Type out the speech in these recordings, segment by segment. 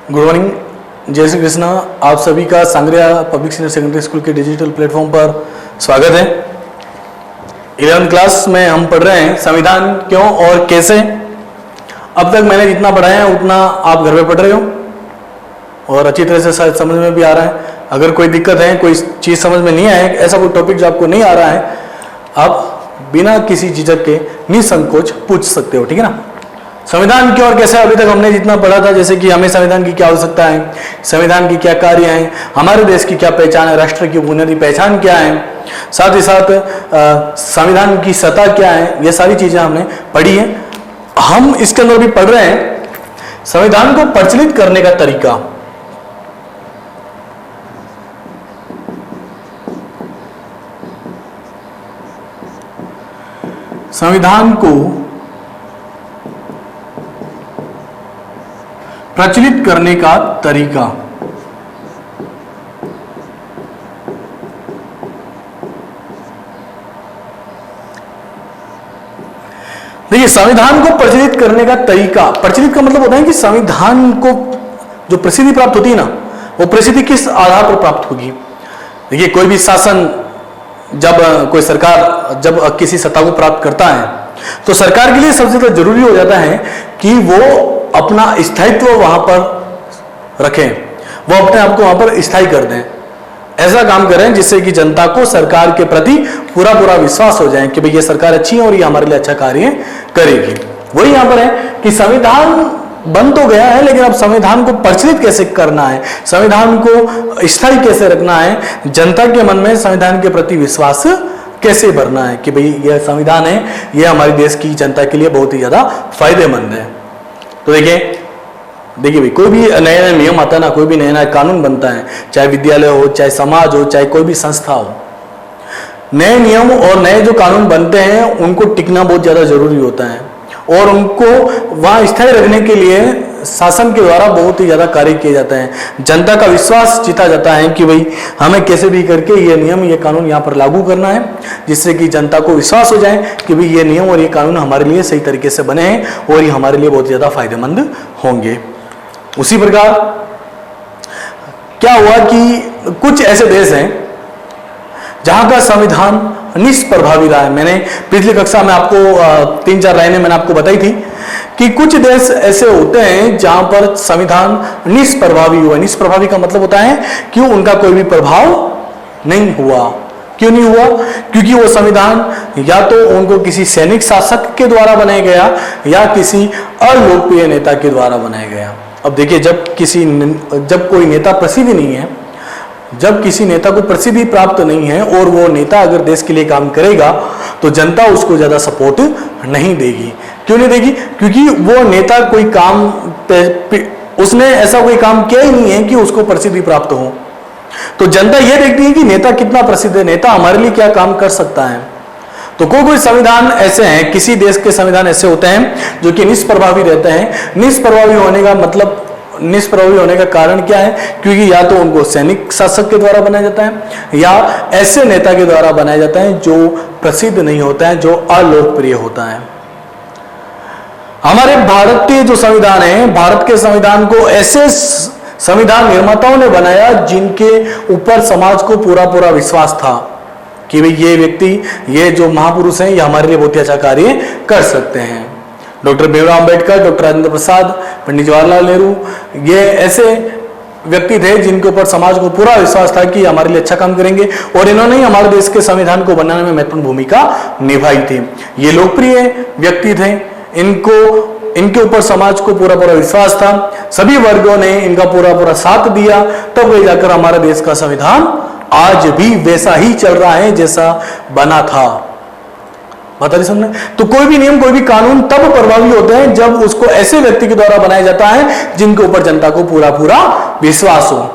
Good morning, जय श्री कृष्णा। आप सभी का sangria public senior secondary school के डिजिटल प्लेटफॉर्म पर स्वागत है। 11th क्लास में हम पढ़ रहे हैं संविधान क्यों और कैसे। अब तक मैंने जितना पढ़ाया है उतना आप घर में पढ़ रहे हो और अच्छी तरह से शायद समझ में भी आ रहा है। अगर कोई दिक्कत है, कोई चीज़ समझ में नहीं आए, ऐसा कोई टॉपिक जो आपको नहीं आ रहा है, आप बिना किसी झिझक के निसंकोच पूछ सकते हो, ठीक है ना। संविधान क्यों और कैसे अभी तक हमने जितना पढ़ा था, जैसे कि हमें संविधान की क्या आवश्यकता है, संविधान की क्या कार्य हैं, हमारे देश की क्या पहचान है, राष्ट्र की बुनियादी पहचान क्या है, साथ ही साथ संविधान की सत्ता क्या है, ये सारी चीजें हमने पढ़ी हैं। हम इसके अंदर भी पढ़ रहे हैं संविधान को प्रचलित करने का तरीका। संविधान को प्रचलित करने का तरीका। देखिए, संविधान को प्रचलित करने का तरीका, प्रचलित का मतलब होता है कि संविधान को जो प्रसिद्धि प्राप्त होती है ना, वो प्रसिद्धि किस आधार पर प्राप्त होगी। देखिए, कोई भी शासन जब कोई सरकार जब किसी सत्ता को प्राप्त करता है तो सरकार के लिए सबसे ज्यादा जरूरी हो जाता है कि वो अपना स्थायित्व वहां पर रखें, वो अपने आप को वहां पर स्थायी कर दें, ऐसा काम करें जिससे कि जनता को सरकार के प्रति पूरा विश्वास हो जाए कि भाई ये सरकार अच्छी है और ये हमारे लिए अच्छा कार्य करेगी। वही यहां पर है कि संविधान बन तो गया है, लेकिन अब संविधान को प्रचलित कैसे करना है, संविधान को स्थायी कैसे रखना है, जनता के मन में संविधान के प्रति विश्वास कैसे भरना है कि भाई यह संविधान है, यह हमारे देश की जनता के लिए बहुत ही ज्यादा फायदेमंद है। तो देखिए भाई, कोई भी नया नया नियम आता है ना, कोई भी नया नया कानून बनता है, चाहे विद्यालय हो, चाहे समाज हो, चाहे कोई भी संस्था हो, नए नियम और नए जो कानून बनते हैं उनको टिकना बहुत ज्यादा जरूरी होता है और उनको वहां स्थायी रखने के लिए शासन के द्वारा बहुत ही ज्यादा कार्य किए जाते हैं। जनता का विश्वास जीता जाता है कि भाई हमें कैसे भी करके ये नियम ये कानून यहाँ पर लागू करना है, जिससे कि जनता को विश्वास हो जाए कि भाई ये नियम और ये कानून हमारे लिए सही तरीके से बने हैं और ये हमारे लिए बहुत ज्यादा फायदेमंद होंगे। उसी प्रकार क्या हुआ कि कुछ ऐसे देश हैं जहां का संविधान निष्प्रभावी रहा है। मैंने पिछली कक्षा में आपको 3-4 लाइनें मैंने आपको बताई थी कि कुछ देश ऐसे होते हैं जहां पर संविधान निष्प्रभावी हुआ। निष्प्रभावी का मतलब होता है कि उनका कोई भी प्रभाव नहीं हुआ। क्यों नहीं हुआ? क्योंकि वो संविधान या तो उनको किसी सैनिक शासक के द्वारा बनाया गया या किसी अलोकप्रिय नेता के द्वारा बनाया गया। अब देखिए, जब कोई नेता प्रसिद्ध नहीं है, जब किसी नेता को प्रसिद्धि प्राप्त नहीं है और वो नेता अगर देश के लिए काम करेगा तो जनता उसको ज्यादा सपोर्ट नहीं देगी। क्यों नहीं देगी? क्योंकि वो नेता कोई काम उसने ऐसा कोई काम किया ही नहीं है कि उसको प्रसिद्धि प्राप्त हो। तो जनता ये देखती है कि नेता कितना प्रसिद्ध है, नेता हमारे लिए क्या काम कर सकता है। तो कोई संविधान ऐसे हैं, किसी देश के संविधान ऐसे होते हैं जो कि निष्प्रभावी रहते हैं। निष्प्रभावी होने का मतलब, निष्प्रभावी होने का कारण क्या है? क्योंकि या तो उनको सैनिक शासक के द्वारा बनाया जाता है या ऐसे नेता के द्वारा बनाया जाता है जो प्रसिद्ध नहीं होता है, जो अलोकप्रिय होता है। हमारे भारतीय जो संविधान है, भारत के संविधान को ऐसे संविधान निर्माताओं ने बनाया जिनके ऊपर समाज को पूरा विश्वास था कि भाई ये व्यक्ति, ये जो महापुरुष हैं, ये हमारे लिए बहुत ही अच्छा कार्य कर सकते हैं। डॉक्टर भीमराव अंबेडकर, डॉक्टर राजेंद्र प्रसाद, पंडित जवाहरलाल नेहरू, ये ऐसे व्यक्ति थे जिनके ऊपर समाज को पूरा विश्वास था कि हमारे लिए अच्छा काम करेंगे और इन्होंने ही हमारे देश के संविधान को बनाने में महत्वपूर्ण भूमिका निभाई थी। ये लोकप्रिय व्यक्ति थे, इनके ऊपर समाज को पूरा विश्वास था, सभी वर्गों ने इनका पूरा साथ दिया, तब वही जाकर हमारे देश का संविधान आज भी वैसा ही चल रहा है जैसा बना था। बता रही समझे? तो कोई भी नियम, कोई भी कानून तब प्रभावी होते हैं जब उसको ऐसे व्यक्ति के द्वारा बनाया जाता है जिनके ऊपर जनता को पूरा विश्वास हो।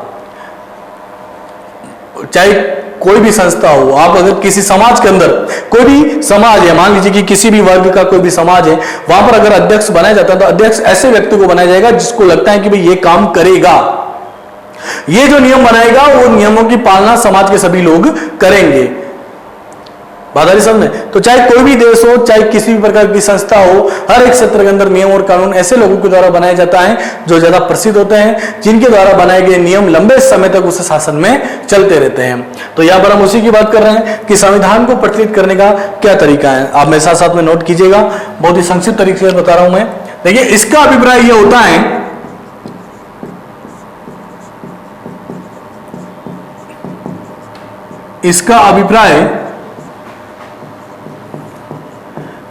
चाहे कोई भी संस्था हो, आप अगर किसी समाज के अंदर, कोई भी समाज है, मान लीजिए कि किसी भी वर्ग का कोई भी समाज है, वहां पर अगर अध्यक्ष बनाया जाता है तो अध्यक्ष ऐसे व्यक्ति को बनाया जाएगा जिसको लगता है कि भाई ये काम करेगा, ये जो नियम बनाएगा वो नियमों की पालना समाज के सभी लोग करेंगे। बात आ रही समझ में? तो चाहे कोई भी देश हो, चाहे किसी भी प्रकार की संस्था हो, हर एक क्षेत्र के अंदर नियम और कानून ऐसे लोगों के द्वारा बनाया जाता है जो ज्यादा प्रसिद्ध होते हैं, जिनके द्वारा बनाए गए नियम लंबे समय तक उस शासन में चलते रहते हैं। तो यहाँ पर हम उसी की बात कर रहे हैं कि संविधान को प्रचलित करने का क्या तरीका है। आप मेरे साथ साथ में नोट कीजिएगा, बहुत ही संक्षिप्त तरीके से बता रहा हूं मैं। देखिए, इसका अभिप्राय यह होता है, इसका अभिप्राय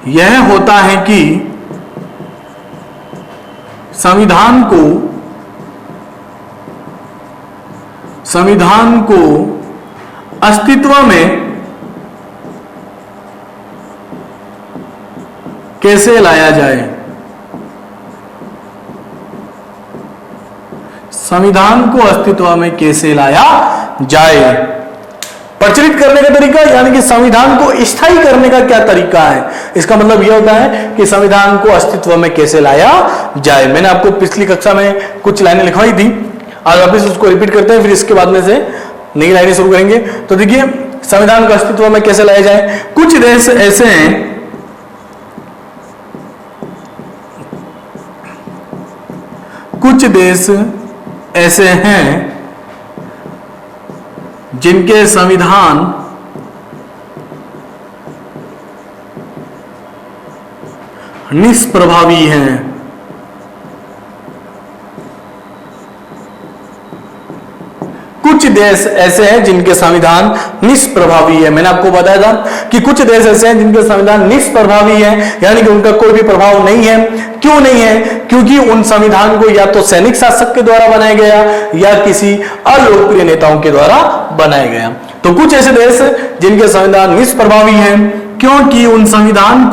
यह होता है कि संविधान को अस्तित्व में कैसे लाया जाए। संविधान को अस्तित्व में कैसे लाया जाए। प्रचलित करने का तरीका यानी कि संविधान को स्थायी करने का क्या तरीका है। इसका मतलब यह होता है कि संविधान को अस्तित्व में कैसे लाया जाए। मैंने आपको पिछली कक्षा में कुछ लाइनें लिखवाई थी, आज वापस उसको रिपीट करते हैं, फिर इसके बाद में से नई लाइनें शुरू करेंगे। तो देखिए, संविधान को अस्तित्व में कैसे लाया जाए। कुछ देश ऐसे हैं जिनके संविधान निष्प्रभावी हैं। कुछ देश ऐसे हैं जिनके संविधान निष्प्रभावी है। मैंने आपको बताया था कि कुछ देश ऐसे हैं जिनके संविधान निष्प्रभावी है, यानी कि उनका कोई भी प्रभाव नहीं है। क्यों नहीं है? क्योंकि उन संविधान को या तो सैनिक शासक के द्वारा बनाया गया या किसी अलोकप्रिय नेताओं के द्वारा बनाया गया। तो कुछ ऐसे देश जिनके संविधान निष्प्रभावी हैं क्योंकि उन संविधान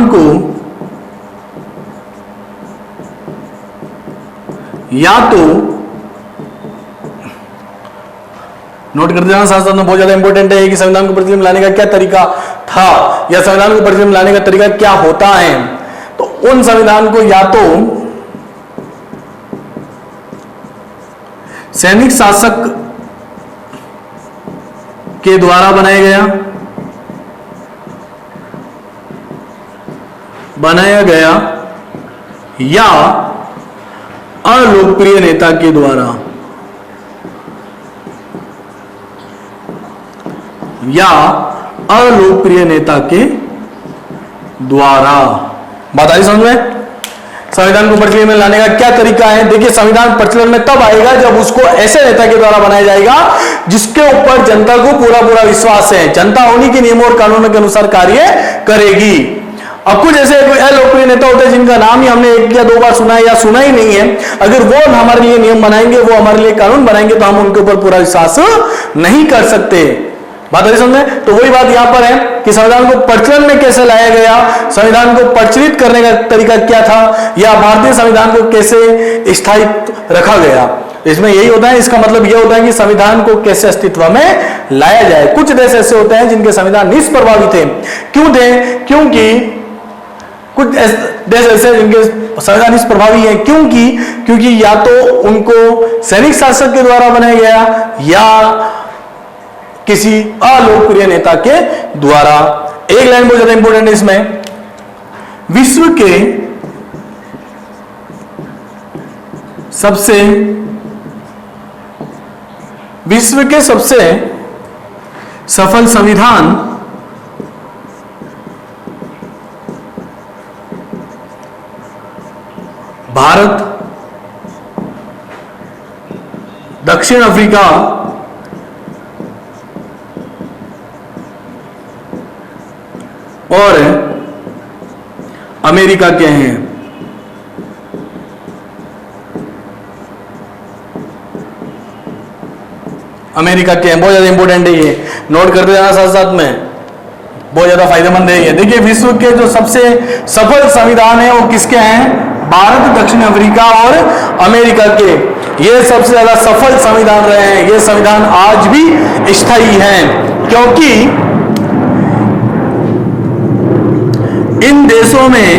को या तो नोट कर देना साथ साथ में, बहुत ज्यादा इंपॉर्टेंट है कि संविधान को प्रचलित में लाने का क्या तरीका था या संविधान को प्रचलित में लाने का तरीका क्या होता है। तो उन संविधान को या तो सैनिक शासक के द्वारा बनाया गया या अलोकप्रिय नेता के द्वारा बात आई समझ में? संविधान को प्रचलन में लाने का क्या तरीका है। देखिए, संविधान प्रचलन में तब आएगा जब उसको ऐसे नेता के द्वारा बनाया जाएगा जिसके ऊपर जनता को पूरा विश्वास है, जनता उन्हीं के नियमों और कानूनों के अनुसार कार्य करेगी। अब कुछ ऐसे अलोकप्रिय नेता होते हैं जिनका नाम ही हमने एक या दो बार सुना है या सुना ही नहीं है, अगर वो हमारे लिए नियम बनाएंगे, वो हमारे लिए कानून बनाएंगे तो हम उनके ऊपर पूरा विश्वास नहीं कर सकते। बात है समझ में? तो वही बात यहां पर है कि संविधान को प्रचलन में कैसे लाया गया, संविधान को प्रचलित करने का तरीका क्या था, या भारतीय संविधान को कैसे स्थायी रखा गया। इसमें यही होता है, इसका मतलब यह होता है कि संविधान को कैसे अस्तित्व में लाया जाए। कुछ देश ऐसे होते हैं जिनके संविधान निष्प्रभावी थे। क्यों थे? क्योंकि कुछ देश ऐसे जिनके संविधान निष्प्रभावी है क्योंकि या तो उनको सैनिक शासक के द्वारा बनाया गया या किसी अलोकप्रिय नेता के द्वारा। एक लाइन बहुत ज्यादा इंपॉर्टेंट है इसमें, विश्व के सबसे सफल संविधान भारत, दक्षिण अफ्रीका और अमेरिका के हैं। अमेरिका के हैं, बहुत ज्यादा इंपॉर्टेंट है ये, नोट करते जाना साथ साथ में, बहुत ज्यादा फायदेमंद है ये। देखिए, विश्व के जो सबसे सफल संविधान है वो किसके हैं? भारत, दक्षिण अफ्रीका और अमेरिका के। ये सबसे ज्यादा सफल संविधान रहे हैं। ये संविधान आज भी स्थायी हैं क्योंकि इन देशों में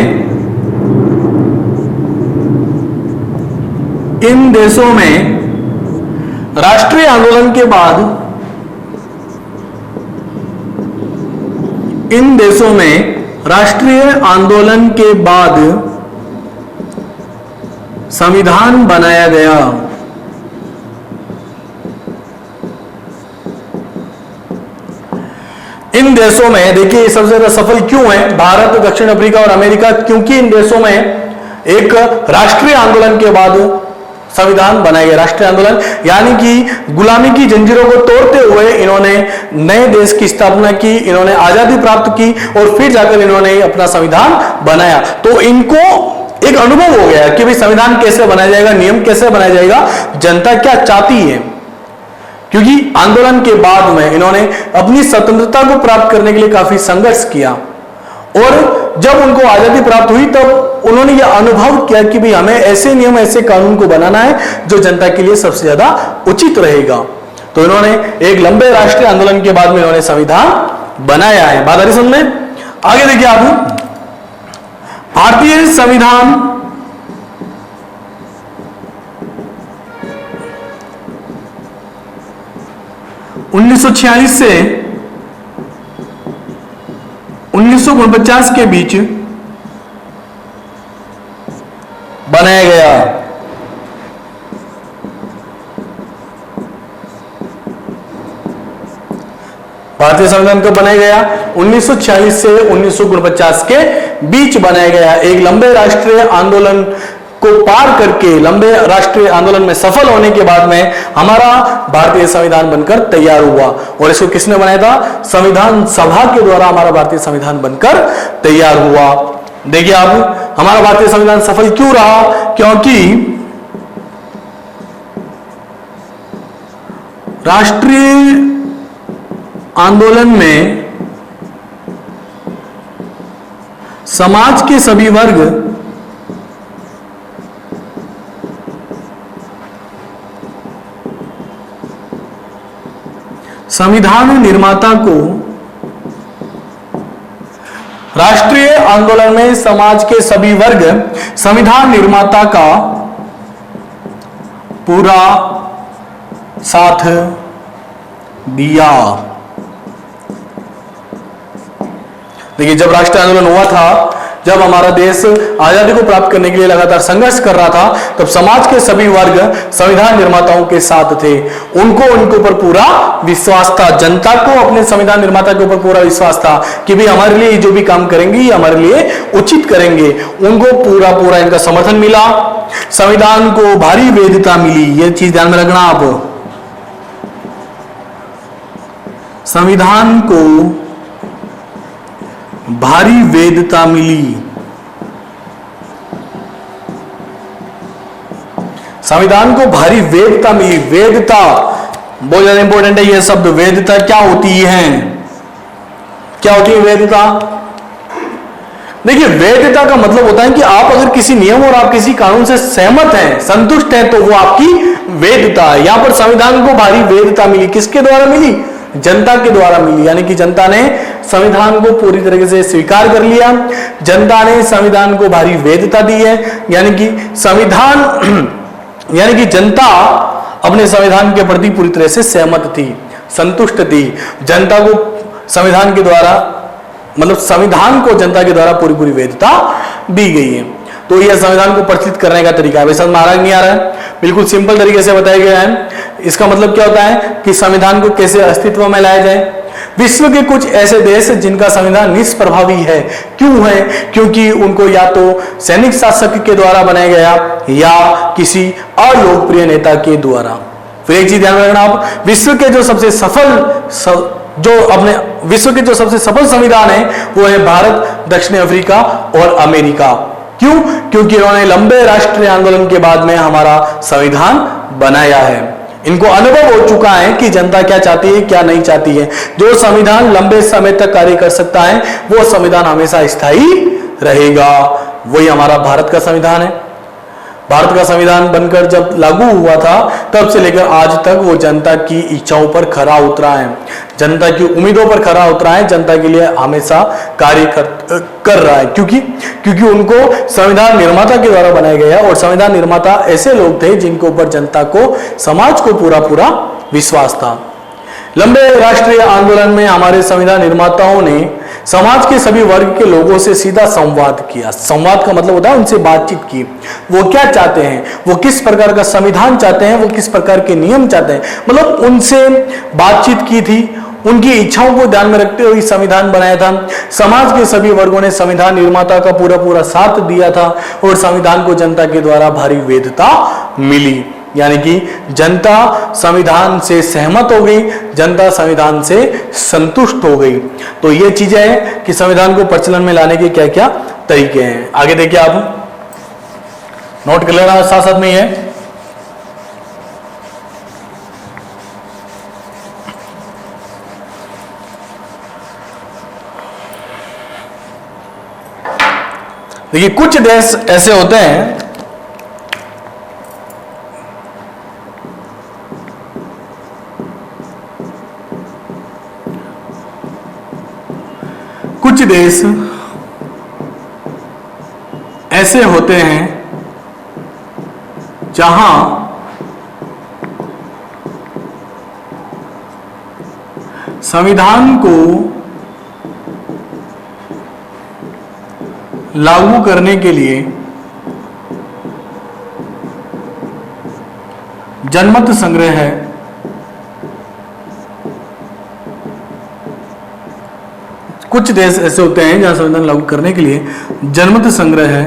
राष्ट्रीय आंदोलन के बाद इन देशों में राष्ट्रीय आंदोलन के बाद संविधान बनाया गया। इन देशों में देखिए सबसे ज्यादा सफल क्यों है भारत, दक्षिण अफ्रीका और अमेरिका, क्योंकि इन देशों में एक राष्ट्रीय आंदोलन के बाद संविधान बनाया गया। राष्ट्रीय आंदोलन यानी कि गुलामी की जंजीरों को तोड़ते हुए इन्होंने नए देश की स्थापना की, इन्होंने आजादी प्राप्त की और फिर जाकर इन्होंने अपना संविधान बनाया। तो इनको एक अनुभव हो गया कि भाई संविधान कैसे बनाया जाएगा, नियम कैसे बनाया जाएगा, जनता क्या चाहती है। क्योंकि आंदोलन के बाद में इन्होंने अपनी स्वतंत्रता को प्राप्त करने के लिए काफी संघर्ष किया और जब उनको आजादी प्राप्त हुई तब उन्होंने यह अनुभव किया कि भाई हमें ऐसे नियम, ऐसे कानून को बनाना है जो जनता के लिए सबसे ज्यादा उचित रहेगा। तो इन्होंने एक लंबे राष्ट्रीय आंदोलन के बाद में इन्होंने संविधान बनाया है। बात आ रही समझ में? आगे देखिए आप, भारतीय संविधान 1946 से 1949 के बीच बनाया गया। भारतीय संविधान कब बनाया गया? 1946 से 1949 के बीच बनाया गया। एक लंबे राष्ट्रीय आंदोलन को पार करके, लंबे राष्ट्रीय आंदोलन में सफल होने के बाद में हमारा भारतीय संविधान बनकर तैयार हुआ। और इसको किसने बनाया था? संविधान सभा के द्वारा हमारा भारतीय संविधान बनकर तैयार हुआ। देखिए आप, हमारा भारतीय संविधान सफल क्यों रहा? क्योंकि राष्ट्रीय आंदोलन में समाज के सभी वर्ग संविधान निर्माता को, राष्ट्रीय आंदोलन में समाज के सभी वर्ग संविधान निर्माता का पूरा साथ दिया। देखिए, जब राष्ट्रीय आंदोलन हुआ था, जब हमारा देश आजादी को प्राप्त करने के लिए लगातार संघर्ष कर रहा था, तब समाज के सभी वर्ग संविधान निर्माताओं के साथ थे। उनको उनके ऊपर पूरा विश्वास था, जनता को अपने संविधान निर्माता के ऊपर पूरा विश्वास था कि भाई हमारे लिए जो भी काम करेंगे ये हमारे लिए उचित करेंगे। उनको पूरा पूरा इनका समर्थन मिला। संविधान को भारी वैधता मिली, ये चीज ध्यान में रखना आप। संविधान को भारी वैधता मिली। संविधान को भारी वैधता मिली। वैधता बहुत ज्यादा इंपॉर्टेंट है ये शब्द। वैधता क्या होती है? क्या होती है वैधता? देखिए, वैधता का मतलब होता है कि आप अगर किसी नियम और आप किसी कानून से सहमत हैं, संतुष्ट हैं, तो वो आपकी वैधता है। यहां पर संविधान को भारी वैधता मिली। किसके द्वारा मिली? जनता के द्वारा मिली। यानी कि जनता ने संविधान को पूरी तरीके से स्वीकार कर लिया। जनता ने संविधान को भारी वैधता दी है। यानी कि संविधान यानी कि जनता अपने संविधान के प्रति पूरी तरह से सहमत थी, संतुष्ट थी। जनता को संविधान के द्वारा, मतलब संविधान को जनता के द्वारा पूरी पूरी वैधता दी गई है। तो यह संविधान को प्रचलित करने का तरीका है। वैसे महाराज नहीं आ रहा है, बिल्कुल सिंपल तरीके से बताया गया है। इसका मतलब क्या होता है कि संविधान को कैसे अस्तित्व में लाया जाए। विश्व के कुछ ऐसे देश जिनका संविधान निष्प्रभावी है, क्यों है? क्योंकि उनको या तो सैनिक शासक के द्वारा बनाया गया या किसी अलोकप्रिय नेता के द्वारा। फिर एक चीज ध्यान रखना आप, विश्व के जो सबसे सबसे सफल संविधान है वो है भारत, दक्षिण अफ्रीका और अमेरिका। क्यों? क्योंकि इन्होंने लंबे राष्ट्रीय आंदोलन के बाद में हमारा संविधान बनाया है। इनको अनुभव हो चुका है कि जनता क्या चाहती है, क्या नहीं चाहती है। जो संविधान लंबे समय तक कार्य कर सकता है वो संविधान हमेशा स्थायी रहेगा। वही हमारा भारत का संविधान है। भारत का संविधान बनकर जब लागू हुआ था तब से लेकर आज तक वो जनता की इच्छाओं पर खरा उतरा है, जनता की उम्मीदों पर खरा उतरा है, जनता के लिए हमेशा कार्य कर रहा है। क्योंकि उनको संविधान निर्माता के द्वारा बनाया गया और संविधान निर्माता ऐसे लोग थे जिनके ऊपर जनता को, समाज को पूरा विश्वास था। लंबे राष्ट्रीय आंदोलन में हमारे संविधान निर्माताओं ने समाज के सभी वर्ग के लोगों से सीधा संवाद किया। संवाद का मतलब होता है उनसे बातचीत की, वो क्या चाहते हैं, वो किस प्रकार का संविधान चाहते हैं, वो किस प्रकार के नियम चाहते हैं, मतलब उनसे बातचीत की थी, उनकी इच्छाओं को ध्यान में रखते हुए संविधान बनाया था। समाज के सभी वर्गों ने संविधान निर्माता का पूरा साथ दिया था और संविधान को जनता के द्वारा भारी वैधता मिली, यानी कि जनता संविधान से सहमत हो गई, जनता संविधान से संतुष्ट हो गई। तो ये चीजें हैं कि संविधान को प्रचलन में लाने के क्या क्या तरीके हैं। आगे देखिए, आप नोट कर लेना साथ साथ में है। देखिए, कुछ देश ऐसे होते हैं कुछ देश ऐसे होते हैं जहां संविधान को लागू करने के लिए जनमत संग्रह है, कुछ देश ऐसे होते हैं जहां संविधान लागू करने के लिए जनमत संग्रह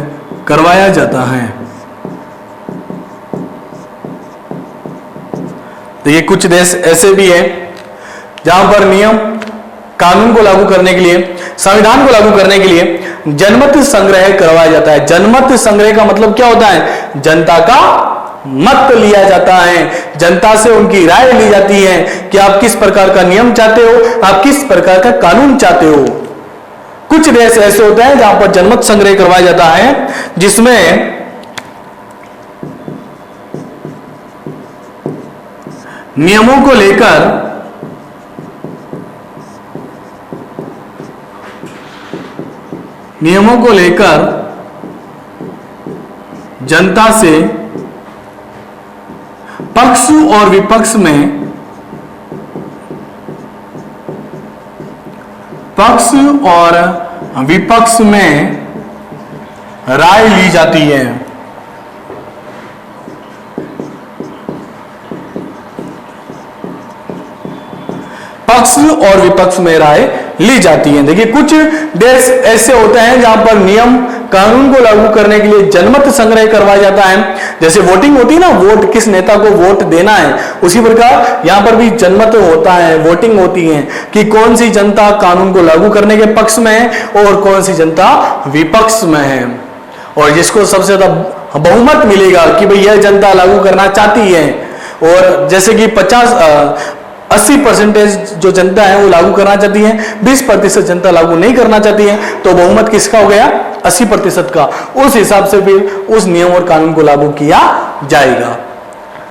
करवाया जाता है। देखिए, कुछ देश ऐसे भी हैं जहां पर नियम कानून को लागू करने के लिए, संविधान को लागू करने के लिए जनमत संग्रह करवाया जाता है। जनमत संग्रह का मतलब क्या होता है? जनता का मत लिया जाता है, जनता से उनकी राय ली जाती है कि आप किस प्रकार का नियम चाहते हो, आप किस प्रकार का कानून चाहते हो। कुछ देश ऐसे होते हैं जहां पर जनमत संग्रह करवाया जाता है, जिसमें नियमों को लेकर जनता से पक्ष और विपक्ष में राय ली जाती है। पक्ष और विपक्ष में राय ली जाती है। देखिए, कुछ देश ऐसे होते हैं जहां पर नियम कानून को लागू करने के लिए जनमत संग्रह करवाया जाता है। जैसे वोटिंग होती है ना, वोट किस नेता को वोट देना है, उसी प्रकार यहां पर भी जनमत होता है, वोटिंग होती है कि कौन सी जनता कानून को लागू करने के पक्ष में है और कौन सी जनता विपक्ष में है। और जिसको सबसे ज्यादा बहुमत मिलेगा कि भाई यह जनता लागू करना चाहती है, और जैसे कि 80% जो जनता है वो लागू करना चाहती है, 20% जनता लागू नहीं करना चाहती है, तो बहुमत किसका हो गया? 80% का। उस हिसाब से फिर उस नियम और कानून को लागू किया जाएगा।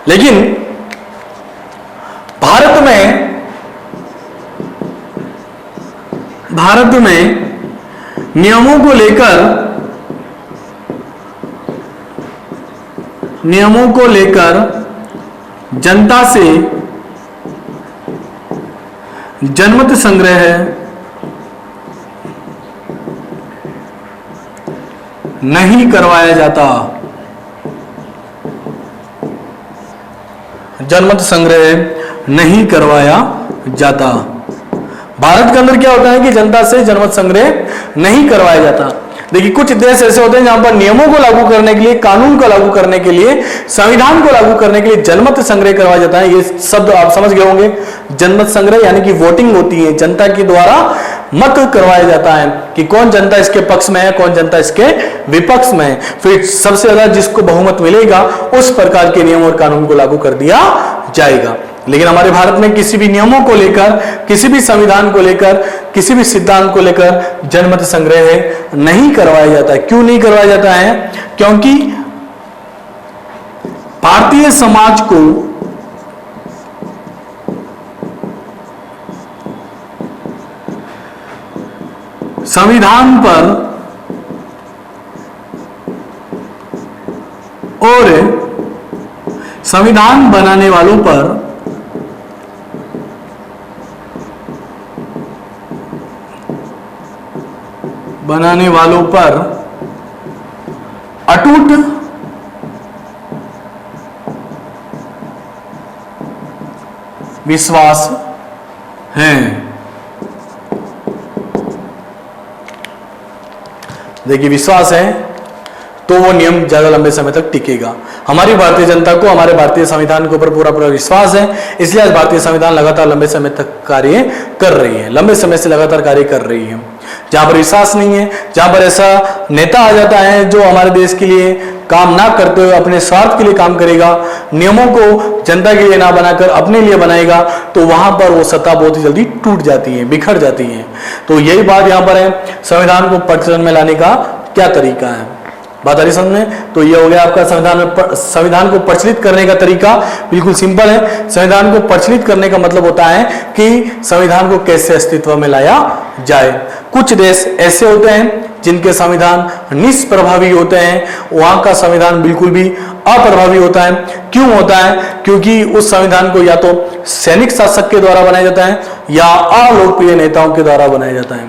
लेकिन भारत में नियमों को लेकर जनता से जनमत संग्रह नहीं करवाया जाता। जनमत संग्रह नहीं करवाया जाता। भारत के अंदर क्या होता है कि जनता से जनमत संग्रह नहीं करवाया जाता। देखिए, कुछ देश ऐसे होते हैं जहां पर नियमों को लागू करने के लिए, कानून को लागू करने के लिए, संविधान को लागू करने के लिए जनमत संग्रह करवाया जाता है। ये शब्द आप समझ गए होंगे। जनमत संग्रह यानी कि वोटिंग होती है, जनता के द्वारा मत करवाया जाता है कि कौन जनता इसके पक्ष में है, कौन जनता इसके विपक्ष में है। फिर सबसे ज्यादा जिसको बहुमत मिलेगा उस प्रकार के नियम और कानून को लागू कर दिया जाएगा। लेकिन हमारे भारत में किसी भी नियमों को लेकर, किसी भी संविधान को लेकर, किसी भी सिद्धांत को लेकर जनमत संग्रह नहीं करवाया जाता है। क्यों नहीं करवाया जाता है? क्योंकि भारतीय समाज को संविधान पर और संविधान बनाने वालों पर अटूट विश्वास है। देखिए, विश्वास है तो वो नियम ज्यादा लंबे समय तक टिकेगा। हमारी भारतीय जनता को हमारे भारतीय संविधान के ऊपर पूरा पूरा विश्वास है, इसलिए आज भारतीय संविधान लगातार लंबे समय तक कार्य कर रही है, लंबे समय से लगातार कार्य कर रही है। जहां पर विश्वास नहीं है, जहां पर ऐसा नेता आ जाता है जो हमारे देश के लिए काम ना करते हुए अपने स्वार्थ के लिए काम करेगा, नियमों को जनता के लिए ना बनाकर अपने लिए बनाएगा, तो वहां पर वो सत्ता बहुत ही जल्दी टूट जाती है, बिखर जाती है। तो यही बात यहां पर है, संविधान को प्रचलन में लाने का क्या तरीका है, बात आ रही समझ में। तो ये हो गया आपका संविधान को प्रचलित करने का तरीका। बिल्कुल सिंपल है। संविधान को प्रचलित करने का मतलब होता है कि संविधान को कैसे अस्तित्व में लाया जाए। कुछ देश ऐसे होते हैं जिनके संविधान निष्प्रभावी होते हैं, वहां का संविधान बिल्कुल भी अप्रभावी होता है। क्यों होता है? क्योंकि उस संविधान को या तो सैनिक शासक के द्वारा बनाया जाता है या अलोकप्रिय नेताओं के द्वारा बनाया जाता है।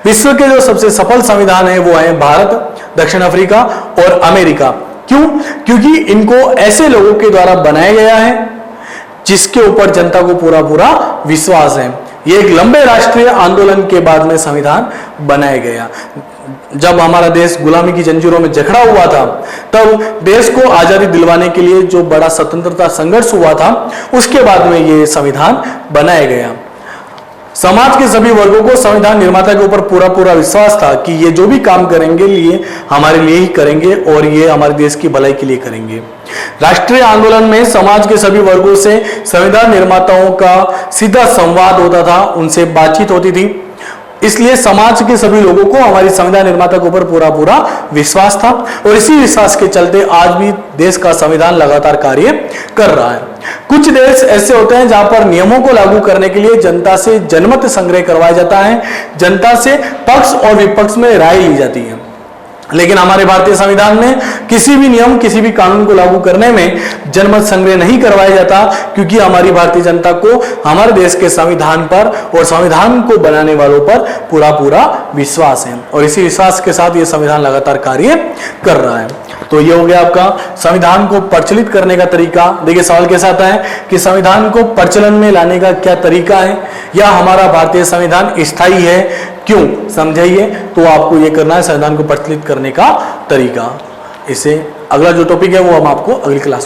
विश्व के जो सबसे सफल संविधान है वो है भारत, दक्षिण अफ्रीका और अमेरिका। क्यों? क्योंकि इनको ऐसे लोगों के द्वारा बनाया गया है जिसके ऊपर जनता को पूरा पूरा विश्वास है। ये एक लंबे राष्ट्रीय आंदोलन के बाद में संविधान बनाया गया। जब हमारा देश गुलामी की जंजीरों में जकड़ा हुआ था, तब देश को आजादी दिलवाने के लिए जो बड़ा स्वतंत्रता संघर्ष हुआ था, उसके बाद में ये संविधान बनाया गया। समाज के सभी वर्गों को संविधान निर्माता के ऊपर पूरा पूरा विश्वास था कि ये जो भी काम करेंगे लिए हमारे लिए ही करेंगे और ये हमारे देश की भलाई के लिए करेंगे। राष्ट्रीय आंदोलन में समाज के सभी वर्गों से संविधान निर्माताओं का सीधा संवाद होता था, उनसे बातचीत होती थी। इसलिए समाज के सभी लोगों को हमारी संविधान निर्माता के ऊपर पूरा पूरा विश्वास था और इसी विश्वास के चलते आज भी देश का संविधान लगातार कार्य कर रहा है। कुछ देश ऐसे होते हैं जहां पर नियमों को लागू करने के लिए जनता से जनमत संग्रह करवाया जाता है, जनता से पक्ष और विपक्ष में राय ली जाती है। लेकिन हमारे भारतीय संविधान में किसी भी नियम, किसी भी कानून को लागू करने में जनमत संग्रह नहीं करवाया जाता, क्योंकि हमारी भारतीय जनता को हमारे देश के संविधान पर और संविधान को बनाने वालों पर पूरा पूरा विश्वास है और इसी विश्वास के साथ ये संविधान लगातार कार्य कर रहा है। तो ये हो गया आपका संविधान को प्रचलित करने का तरीका। देखिए, सवाल कैसा आता है कि संविधान को प्रचलन में लाने का क्या तरीका है, या हमारा भारतीय संविधान स्थायी है, क्यों, समझाइए। तो आपको ये करना है संविधान को प्रचलित करने का तरीका। इसे अगला जो टॉपिक है वो हम आपको अगली क्लास